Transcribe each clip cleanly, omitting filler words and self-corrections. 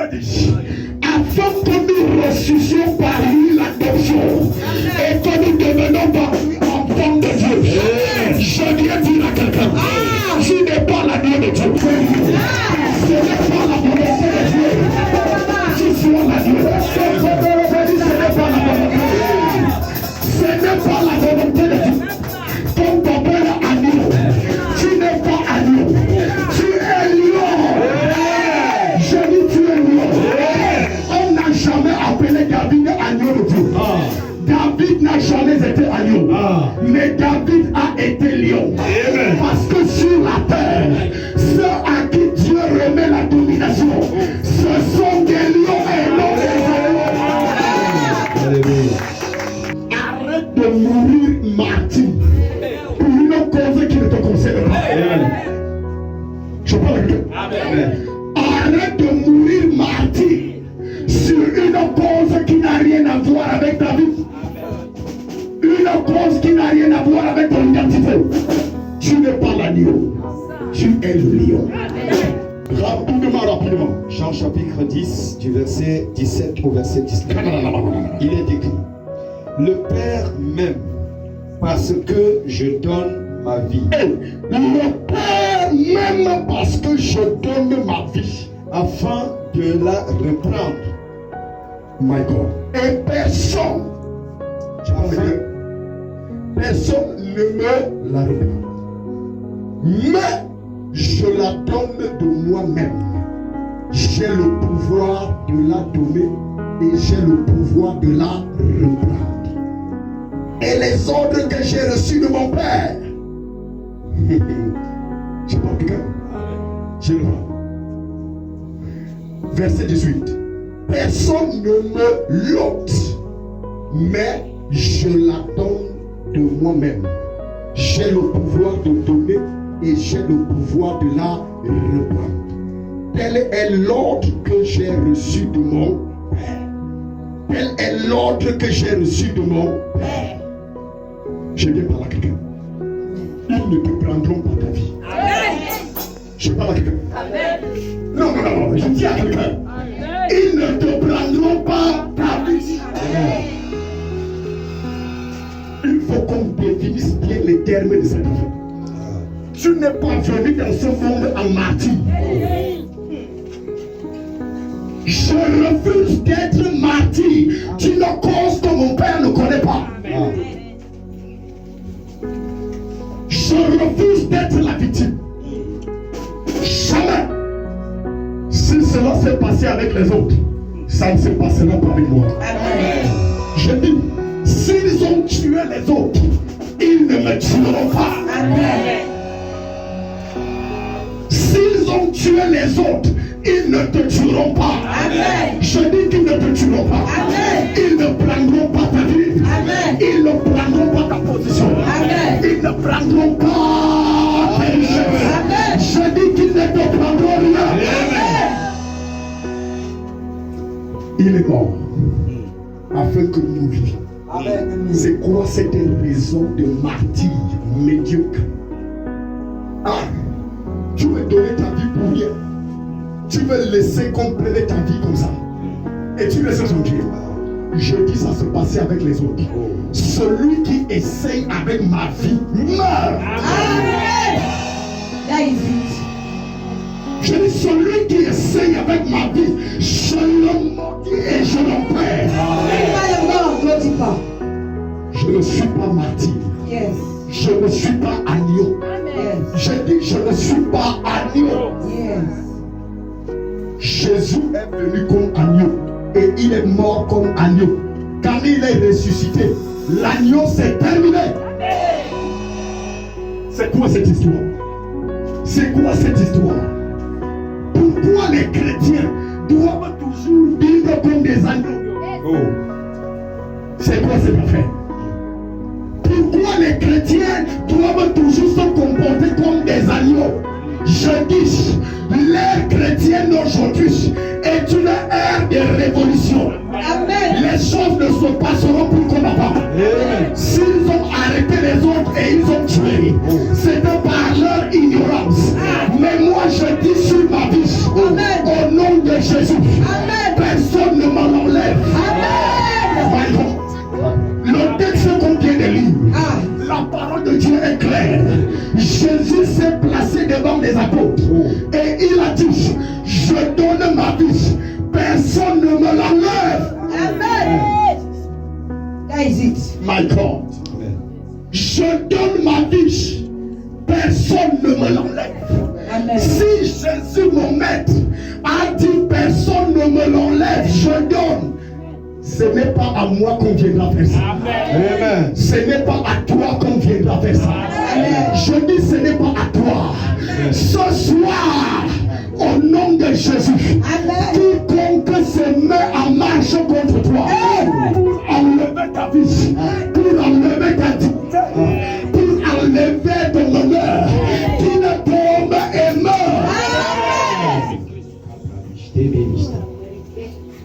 me dit, afin que nous ressuscitions par lui l'adoption et que nous devenons par lui enfants de Dieu. Je viens dire à quelqu'un, tu n'es pas l'agneau de Dieu. Ce n'est pas la volonté de Dieu. Tu sois l'agneau. Ce n'est pas la volonté. Ce n'est pas la volonté de Dieu. Ton papa est agneau. Tu n'es pas agneau. Tu es lion. Je dis tu es lion. On n'a jamais appelé David agneau de Dieu. David n'a jamais été agneau. Mais David a été lion. Parce que sur la terre, ceux à qui Dieu remet la domination, ce sont des lions et non des agneaux. Arrête de mourir martyr pour une cause qui ne te concerne pas. Je parle avec eux. Arrête de mourir martyr sur une cause qui n'a rien à voir avec ta vie. Une cause qui n'a rien à voir avec ton identité. Tu n'es pas l'agneau. Tu es le lion. Rapidement. Jean chapitre 10, du verset 17 au verset 19. Il est écrit: le Père m'aime parce que je donne ma vie. Le Père m'aime parce que je donne ma vie. Afin de la reprendre. My God. Et personne ne me la reprend. Mais je la donne de moi-même. J'ai le pouvoir de la donner et j'ai le pouvoir de la reprendre. Et les ordres que j'ai reçus de mon Père, je parle quelqu'un. Je le vois. Verset 18. Personne ne me l'ôte, mais je la donne de moi-même. J'ai le pouvoir de donner et j'ai le pouvoir de la reprendre. Tel est l'ordre que j'ai reçu de mon Père. Tel est l'ordre que j'ai reçu de mon Père. Je viens parler à quelqu'un. Ils ne te prendront pas ta vie. Amen. Je parle à quelqu'un. Amen. Non, je dis à quelqu'un. Ils ne te prendront pas ta vie. Amen. Il faut qu'on définisse bien les termes de cette affaire. Tu n'es pas venu dans ce monde en martyr. Je refuse d'être martyr d'une cause que mon Père ne connaît pas. Je refuse d'être la victime. Jamais. Si cela s'est passé avec les autres, ça ne se passera pas avec moi. Amen. Je dis, s'ils ont tué les autres, ils ne me tueront pas. Amen. S'ils ont tué les autres, ils ne te tueront pas. Amen. Je dis qu'ils ne te tueront pas. Amen. Ils ne prendront pas ta vie. Amen. Ils ne prendront pas ta position. Amen. Ils ne prendront pas tes richesses. Amen. Je dis qu'ils ne te prendront rien. Amen. Il est mort afin que nous vivions. C'est quoi cette raison de martyr médiocre? Tu veux donner ta vie pour rien. Tu veux laisser qu'on prenne ta vie comme ça. Et tu laisses son Dieu. Je dis ça se passer avec les autres. Celui qui essaye avec ma vie meurt. Amen. Je dis celui qui essaye avec ma vie, je le maudis et je le perds. Je ne suis pas martyr. Yes. Je ne suis pas agneau. Je dis je ne suis pas agneau. Yes. Jésus est venu comme agneau et il est mort comme agneau. Quand il est ressuscité, l'agneau s'est terminé. C'est quoi cette histoire? C'est quoi cette histoire? Pourquoi les chrétiens doivent toujours vivre comme des agneaux? C'est quoi cette affaire? Pourquoi les chrétiens doivent toujours se comporter comme des agneaux? Je dis, l'ère chrétienne d'aujourd'hui est une ère de révolution. Amen. Les choses ne se passeront plus comme avant. S'ils ont arrêté les autres et ils ont tué, c'était par leur ignorance. Mais moi je dis sur ma vie, au nom de Jésus, s'est placé devant les apôtres et il a dit, je donne ma vie, personne ne me l'enlève. Amen. That is it. My God. Je donne ma vie, personne ne me l'enlève. Amen. Si Jésus, mon maître, a dit personne ne me l'enlève, je donne. Ce n'est pas à moi qu'on viendra faire ça. Amen. Ce n'est pas à toi qu'on viendra faire ça. Amen. Je dis ce n'est pas à toi. Ce soir, au nom de Jésus, Amen. quiconque se met en marche contre toi, pour enlever ta vie, pour enlever ta dignité, pour enlever ton honneur, qui ne tombe et meurt.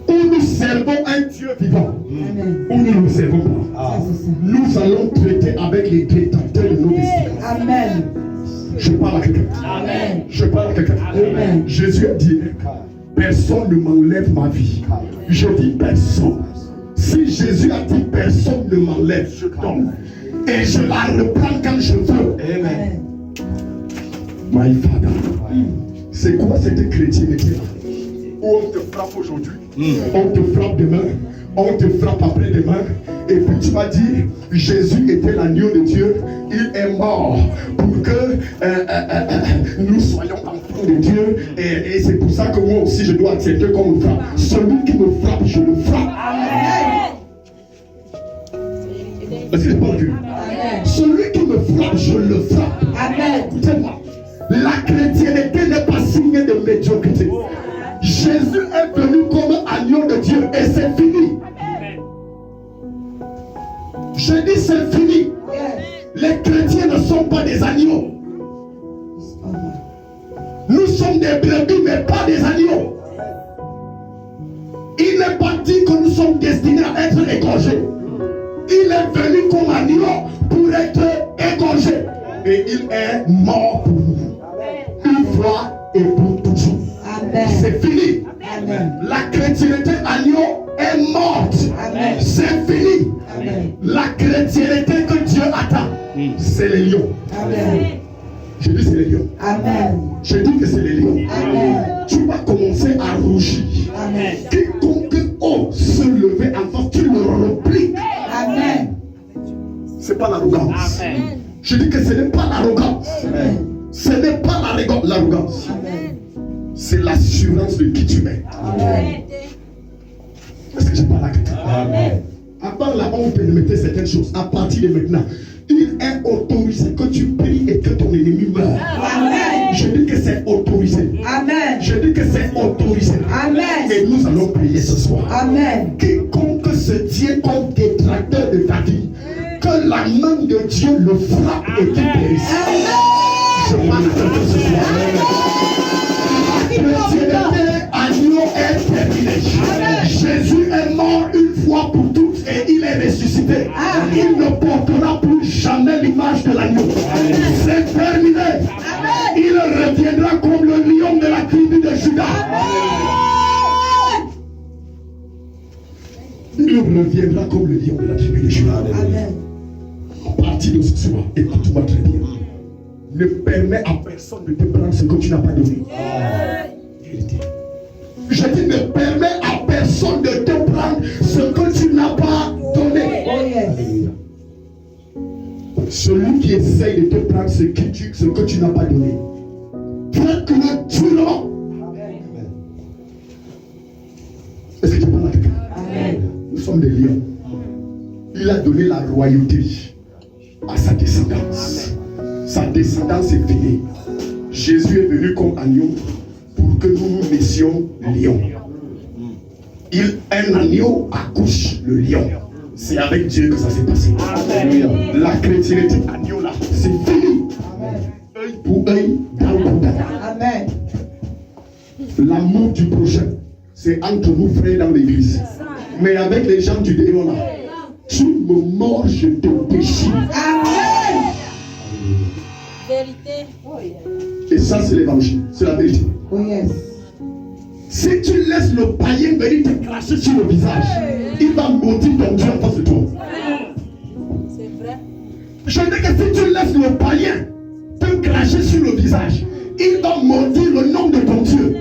Où nous servons un Dieu vivant, Amen. où nous ne servons pas. Ça, c'est ça. Nous allons traiter avec les détenteurs de nos destinées. Amen. Je parle à quelqu'un. Amen. Je parle à quelqu'un. Amen. Jésus a dit, personne ne m'enlève ma vie. Je dis personne. Si Jésus a dit personne ne m'enlève, je donne. Et je la reprends quand je veux. Amen. My Father. C'est quoi cette chrétienté-là? Où on te frappe aujourd'hui, on te frappe demain, on te frappe après-demain, et puis tu vas dire, Jésus était l'agneau de Dieu, il est mort pour que nous soyons enfants de Dieu, et c'est pour ça que moi aussi je dois accepter qu'on me frappe. Celui qui me frappe, je le frappe. Est-ce que je parle Dieu? Celui qui me frappe, je le frappe. Amen. Écoutez-moi, la chrétienté n'est pas signe de médiocrité. Jésus est venu comme agneau de Dieu et c'est fini. Je dis c'est fini. Les chrétiens ne sont pas des agneaux. Nous sommes des brebis mais pas des agneaux. Il n'est pas dit que nous sommes destinés à être égorgés. Il est venu comme agneau pour être égorgé. Et il est mort pour nous. Une fois et pour toujours. Amen. C'est fini. Amen. La chrétienté agneau est morte. Amen. C'est fini. Amen. La chrétienté que Dieu attend, c'est les lions. Amen. Je dis c'est les lions. Amen. Je dis que c'est les lions. Amen. Tu vas commencer à rougir. Amen. Quiconque ose se lever en face, tu le replies. Amen. C'est pas l'arrogance. Je dis que ce n'est pas l'arrogance. Amen. Ce n'est pas l'arrogance. Amen. C'est l'assurance de qui tu es. Amen. Est-ce que je parle à quelqu'un? Amen. Avant là, on permettait certaines choses. À partir de maintenant, il est autorisé que tu pries et que ton ennemi meure. Amen. Je dis que c'est autorisé. Amen. Je dis que c'est autorisé. Amen. Et nous allons prier ce soir. Amen. Quiconque se tient comme détracteur de ta vie, que la main de Dieu le frappe et qu'il périsse. Je parle à quelqu'un ce soir. La chrétienté agneau est terminée. Jésus est mort une fois pour toutes et il est ressuscité. Il ne portera plus jamais l'image de l'agneau. C'est terminé. Il reviendra comme le lion de la tribu de Juda. Il reviendra comme le lion de la tribu de Juda. Amen. À partir de ce soir, écoute-moi très bien. Ne permets à personne de te prendre ce que tu n'as pas donné. Je dis ne permets à personne de te prendre ce que tu n'as pas donné. Oh yes. Celui qui essaye de te prendre ce que tu n'as pas donné, traite-le durement. Est-ce que tu parles à quelqu'un? Amen. Nous sommes des lions. Il a donné la royauté à sa descendance. Sa descendance est finie. Jésus est venu comme agneau pour que nous nous naissions lions. Un agneau accouche le lion. C'est avec Dieu que ça s'est passé. Amen. La chrétienté agneau là, c'est fini. Œil pour œil, dent pour dent. Amen. L'amour du prochain, c'est entre nous frères dans l'église. Mais avec les gens du dehors là, tu me mords, je te déchire. Amen. Vérité. Et ça, c'est l'évangile, c'est la vérité. Oh yes. Si tu laisses le païen venir te cracher sur le visage, il va maudire ton Dieu en face de toi. C'est vrai. Je dis que si tu laisses le païen te cracher cracher sur le visage, il va maudire le nom de ton Dieu.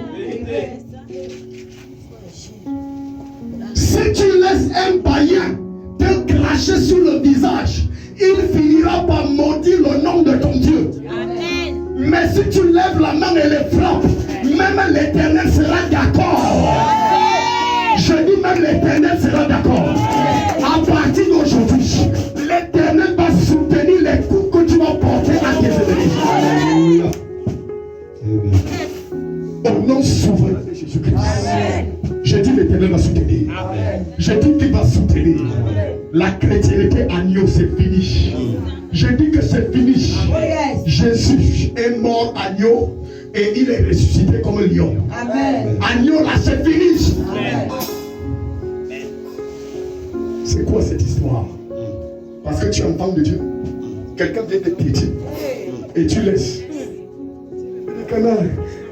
Si tu laisses un païen te cracher sur le visage, il finira par maudire le nom de ton Dieu. Amen. Mais si tu lèves la main et les frappes, même l'Éternel sera d'accord. Je dis même l'Éternel sera d'accord. À partir d'aujourd'hui, l'Éternel va soutenir les coups que tu vas porter à tes ennemis. Au nom souverain de Jésus-Christ. Je dis l'Éternel va soutenir. Je dis qu'il va soutenir. La chrétienté agneau, c'est fini. Je dis que c'est fini. Jésus est mort agneau et il est ressuscité comme un lion. Agneau là, c'est fini. C'est quoi cette histoire? Parce que tu es enfant de Dieu. Quelqu'un vient te piétiner et tu laisses.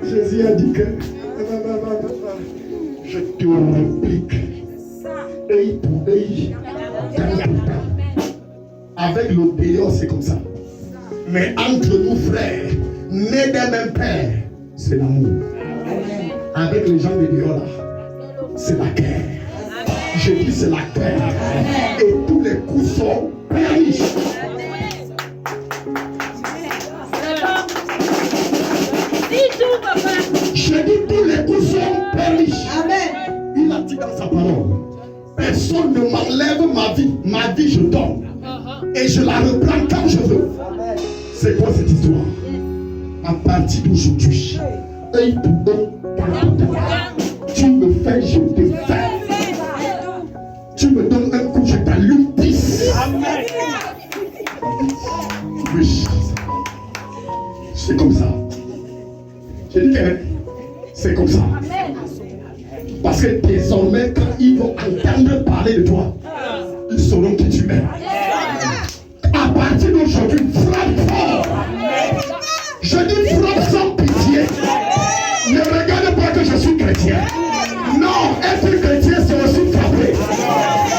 Jésus a dit que je te réplique œil pour œil. Avec l'obéissance, c'est comme ça. Mais entre nous, frères, nés d'un même père, c'est l'amour. Avec les gens de dehors là, c'est la guerre. Je dis c'est la guerre. Et tous les coups sont permis. Je dis tous les coups sont permis. Il a dit dans sa parole, personne ne m'enlève ma vie. Ma vie, je donne. Et je la reprends quand je veux. C'est quoi cette histoire? À partir d'aujourd'hui, œil pour œil, tu me fais, je te fais. Tu me donnes un coup, je t'allume 10. Oui. C'est comme ça. Je dis que c'est comme ça. Parce que désormais, quand ils vont entendre parler de toi, ils sauront qui tu es. À partir d'aujourd'hui, frappe fort. Je dis frappe sans pitié. Ne regarde pas que je suis chrétien. Non, être chrétien, c'est aussi frapper.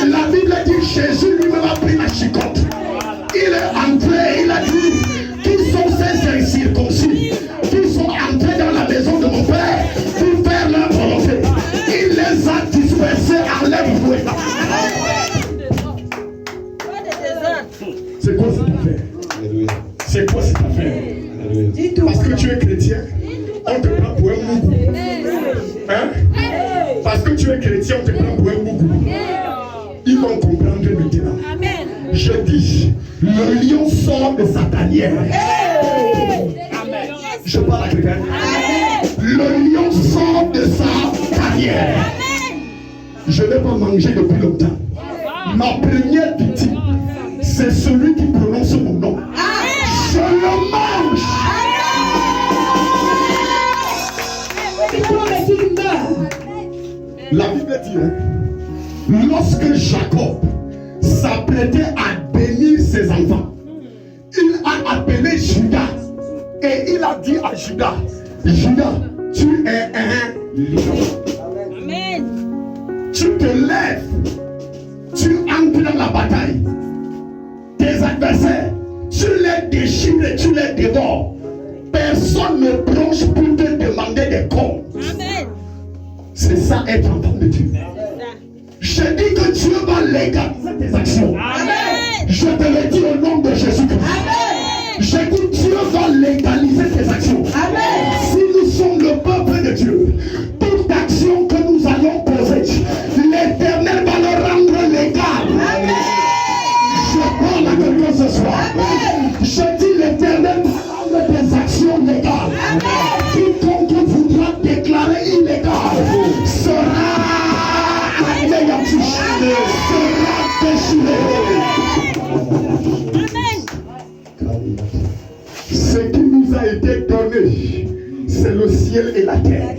La Bible dit Jésus lui-même a pris la chicotte. Il est entré, il a dit qui sont ces incirconcis qui sont entrés dans la maison de mon Père pour faire leur volonté. Il les a dispersés à l'air voué. C'est quoi cette affaire? C'est quoi cette affaire? Parce que tu es chrétien, on te prend pour un mougou. Hein? Parce que tu es chrétien, on te prend pour un mougou. Ils vont comprendre maintenant. Je dis, le lion sort de sa tanière. Je parle à quelqu'un. Le lion sort de sa tanière. Je n'ai pas mangé depuis longtemps. Ma première victime, c'est celui qui prononce mon nom. Je le mange. La Bible dit, lorsque Jacob s'apprêtait à bénir ses enfants, il a appelé Judas et il a dit à Judas, Judas, tu es un lion. Amen. Tu te lèves, tu entres dans la bataille. Tes adversaires, tu les déchires et tu les dévores. Personne ne bronche pour te demander des comptes. Amen. C'est ça être enfant de Dieu. Je dis que Dieu va légaliser tes actions. Amen. Je te le dis au nom de Jésus-Christ. Je dis Dieu va légaliser tes actions. Si nous sommes le peuple de Dieu, toute action que nous allons poser, l'Éternel va le rendre légal. Je parle à quelqu'un ce soir. Je dis l'Éternel va rendre tes actions légales. Quiconque voudra déclarer illégal sera anéanti, sera déchiré. Ce qui nous a été donné, c'est le ciel et la terre.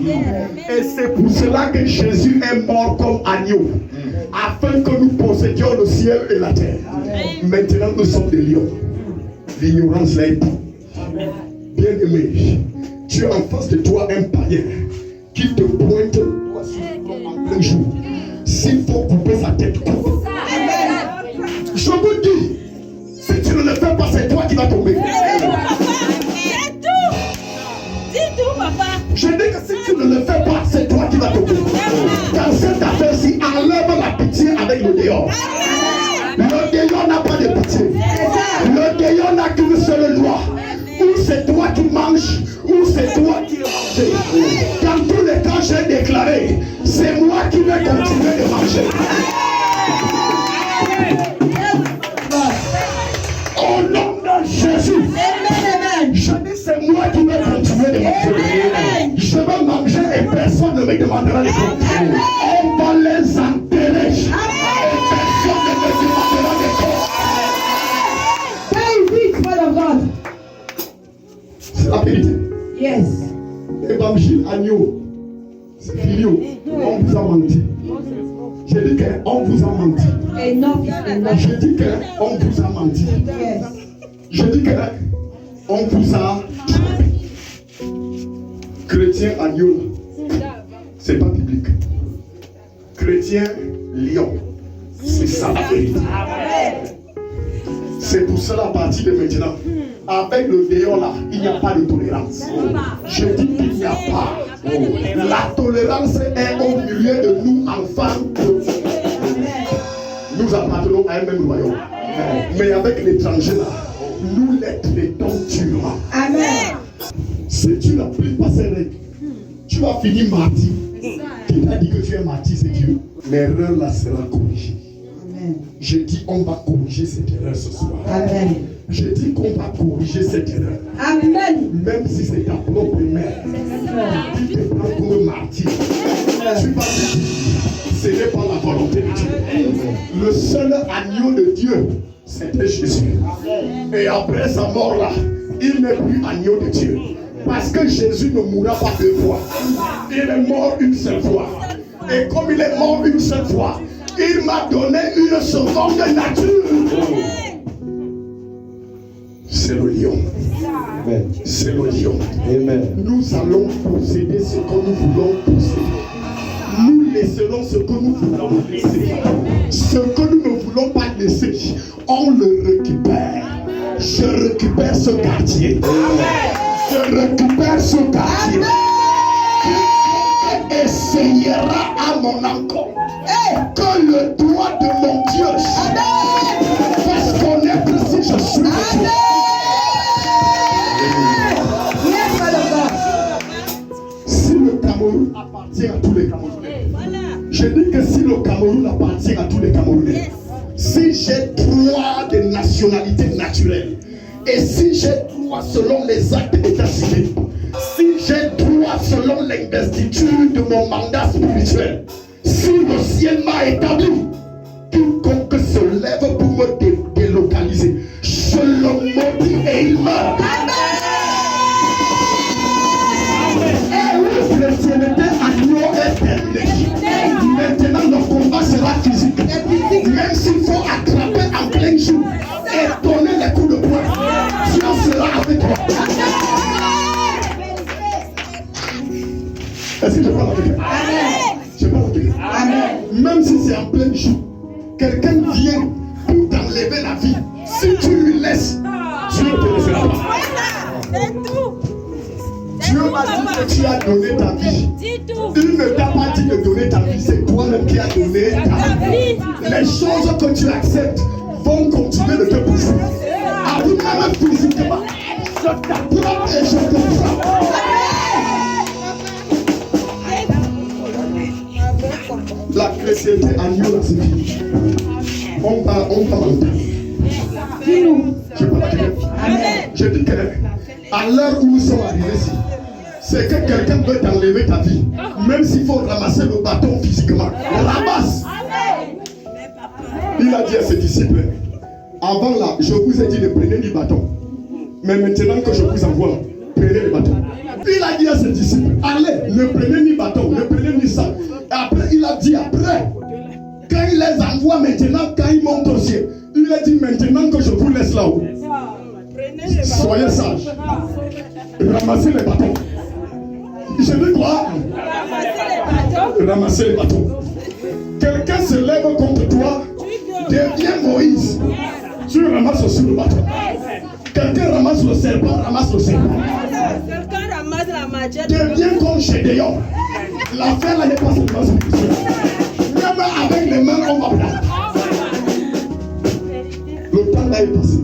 Et c'est pour cela que Jésus est mort comme agneau, afin que nous possédions le ciel et la terre. Maintenant, nous sommes des lions. L'ignorance l'a été. Bien-aimé, tu as en face de toi un païen qui te pointe le doigt sur le front en plein jour. S'il faut couper sa tête, coupe. Je vous dis, si tu ne le fais pas, c'est toi qui vas tomber. Je dis que si tu ne le fais pas, c'est toi qui vas te couper. Dans cette affaire-ci, enlève la pitié avec le dehors. Le dehors n'a pas de pitié. Le dehors n'a qu'une seule loi. Ou c'est toi qui manges, ou c'est toi qui manges. Dans tous les cas, j'ai déclaré, c'est moi qui vais continuer de manger. Au nom de Jésus, je dis c'est moi qui vais continuer de manger. Je vais manger et personne ne me demandera de compte. On va les enterrer. Et personne ne me demandera de compte. C'est la vérité. Yes. Évangile, agneau, c'est filio. On vous a menti. J'ai dit qu'on vous a menti. Enough is enough. Je dis qu'on vous a menti. Yes. Je dis qu'on vous a trompé. Chrétien agneau, c'est pas biblique. Chrétien lion, c'est ça la vérité. C'est pour cela, à partir de maintenant, avec le dehors là, il n'y a pas de tolérance. Je dis qu'il n'y a pas. La tolérance est au milieu de nous, enfants. Nous appartenons à un même royaume. Mais avec l'étranger là, nous les traitons durement. Amen. Si tu n'appliques pas ces règles, tu vas finir martyr. Qui t'a dit que tu es martyr, c'est Dieu. L'erreur là sera corrigée. Amen. Je dis on va corriger cette erreur ce soir. Amen. Je dis qu'on va corriger cette erreur. Amen. Même si c'est ta propre mère qui te prend comme martyr, tu vas te dire, ce n'est pas la volonté de Dieu. Le seul agneau de Dieu, c'était Jésus. Et après sa mort là, il n'est plus agneau de Dieu. Parce que Jésus ne mourra pas deux fois. Il est mort une seule fois. Et comme il est mort une seule fois, il m'a donné une seconde nature. C'est le lion. C'est le lion. Nous allons posséder ce que nous voulons posséder. Nous laisserons ce que nous voulons laisser. Ce que nous ne voulons pas laisser, on le récupère. Je récupère ce quartier. Je récupère ce quartier. Quiconque essayera à mon encontre, que le doigt de mon Dieu fasse connaître si je suis de Dieu. Si le Cameroun appartient à tous les Camerounais, je dis que si le Cameroun appartient à tous les Camerounais, si j'ai droit de nationalité naturelle, et si j'ai droit selon les actes d'état civil, si j'ai droit selon l'investiture de mon mandat spirituel, si le ciel m'a établi, quiconque se lève pour me délocaliser, je le maudis et il meurt. Et oui, la chrétienté agneau est terminée. Maintenant, le combat sera physique. Même s'il faut attraper en plein jour et donner les coups de poing, Dieu sera avec toi. Est-ce que je parle avec toi? Je parle avec toi. Même si c'est en plein jour, quelqu'un vient pour t'enlever la vie. Si tu lui laisses, Dieu ne te laissera pas. Dieu m'a dit que tu as donné ta vie. Il ne t'a pas dit de donner ta vie, c'est toi-même qui as donné ta vie. Les choses que tu acceptes vont continuer de te pousser. À vous-même physiquement, je t'attrape et je te frappe. La chrétienté agneau là, c'est fini. On va mentir. Je parle à quelqu'un. Je dis que à l'heure où nous sommes arrivés ici, c'est que quelqu'un veut t'enlever ta vie. Même s'il faut ramasser le bâton physiquement. Ramasse. Il a dit à ses disciples, avant là, je vous ai dit de prendre du bâton. Mais maintenant que je vous envoie, prenez le bâton. Il a dit à ses disciples, allez, ne prenez ni bâton, ne prenez ni ça. Et après, il a dit après, quand il les envoie maintenant, quand il monte au ciel, il a dit maintenant que je vous laisse là-haut. Soyez sages. Ramassez les bâtons. Je dis quoi? Ramasser les bâtons. Quelqu'un se lève contre toi, devient Moïse. Tu ramasses aussi le bâton. Quelqu'un ramasse le serpent, ramasse le serpent. ramasse la machette. Deviens comme Gédéon. L'affaire là n'est pas seulement spirituelle. Même avec les mains, on va prendre. Le temps là est passé.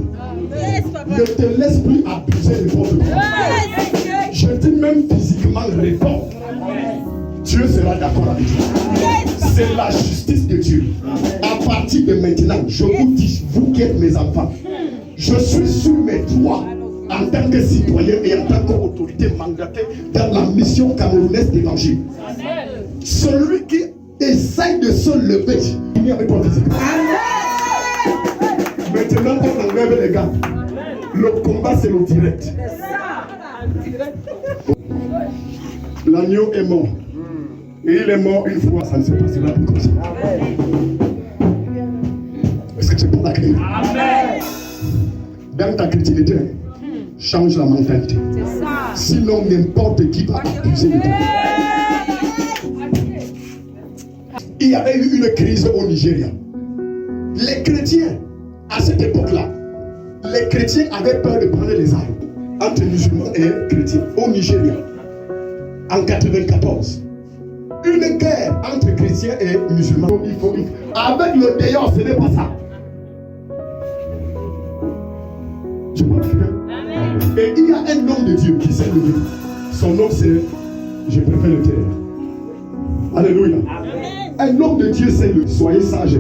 Ne te laisse plus abuser de votre corps. Je dis même physiquement réponds. Dieu sera d'accord avec toi. C'est la justice de Dieu. À partir de maintenant, je vous dis, vous qui êtes mes enfants, je suis sur mes droits en tant que citoyen et en tant qu'autorité mandatée dans la mission camerounaise d'évangile. Celui qui essaye de se lever, il y a avec toi physiquement. Maintenant, on enlève les gars. Le combat, c'est le direct. L'agneau est mort. Et il est mort une fois, ça ne se passera plus comme ça. Est-ce que tu peux l'accueillir? Dans ta chrétienté, change la mentalité. Sinon, n'importe qui va abuser de toi. Il y avait eu une crise au Nigeria. Les chrétiens, à cette époque-là, les chrétiens avaient peur de prendre les armes entre musulmans et chrétiens au Nigeria. En 1994. Une guerre entre chrétiens et musulmans. Avec le dehors, ce n'est pas ça. Tu vois que? Et il y a un homme de Dieu qui s'est levé. Son nom c'est, je préfère le taire. Alléluia. Un homme de Dieu s'est levé. Soyez sages.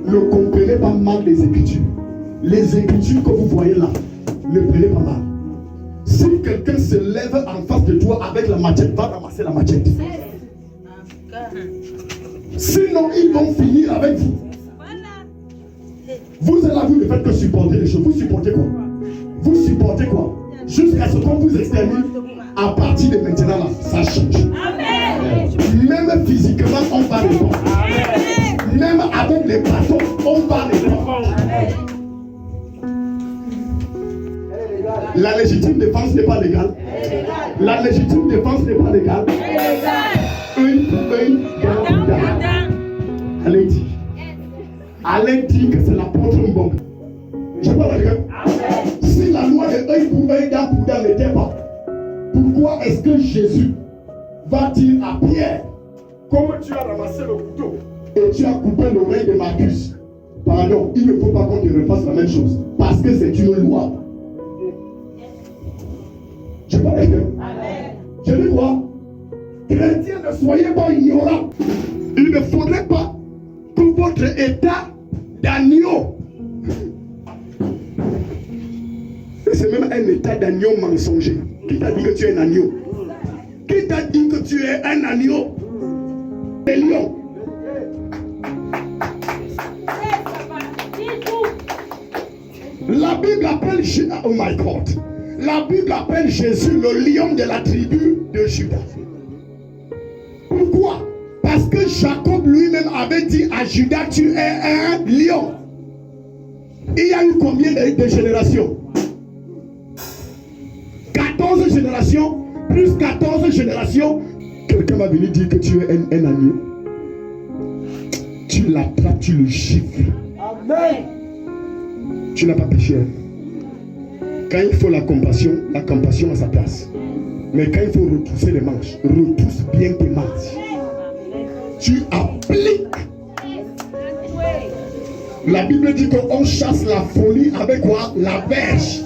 Ne comprenez pas mal les Écritures. Les Écritures que vous voyez là, ne prenez pas mal. Si quelqu'un se lève en face de toi avec la machette, va ramasser la machette. Sinon, ils vont finir avec vous. Vous êtes là, vous ne faites que supporter les choses. Vous supportez quoi? Vous supportez quoi? Jusqu'à ce qu'on vous extermine. À partir de maintenant, là, ça change. Même physiquement, on va répondre. Même avec les bâtons, on va répondre. La légitime défense n'est pas légale. La légitime défense n'est pas légale. Allez dire que c'est l'apôtre Mbongo. Je sais pas la regarde. Si la loi de œil pour œil, dent pour dent n'était pas, pourquoi est-ce que Jésus va dire à Pierre, comme tu as ramassé le couteau et tu as coupé l'oreille de Marcus, pardon, il ne faut pas qu'on te refasse la même chose, parce que c'est une loi. Je parle avec eux. Je dis quoi? Chrétiens, ne soyez pas ignorants. Il ne faudrait pas que votre état d'agneau, et c'est même un état d'agneau mensonger. Qui t'a dit que tu es un agneau? Qui t'a dit que tu es un agneau? Un lion. La Bible appelle, oh my God, la Bible appelle Jésus le lion de la tribu de Juda. Pourquoi? Parce que Jacob lui-même avait dit à Judas, tu es un lion. Il y a eu combien de générations? 14 générations, plus 14 générations. Quelqu'un va venir dire que tu es un agneau. Tu l'attrapes, tu le gifles. Amen. Tu n'as pas péché. Quand il faut la compassion a sa place. Mais quand il faut retrousser les manches, retrousse bien tes manches. Tu appliques. La Bible dit qu'on chasse la folie avec quoi? La verge.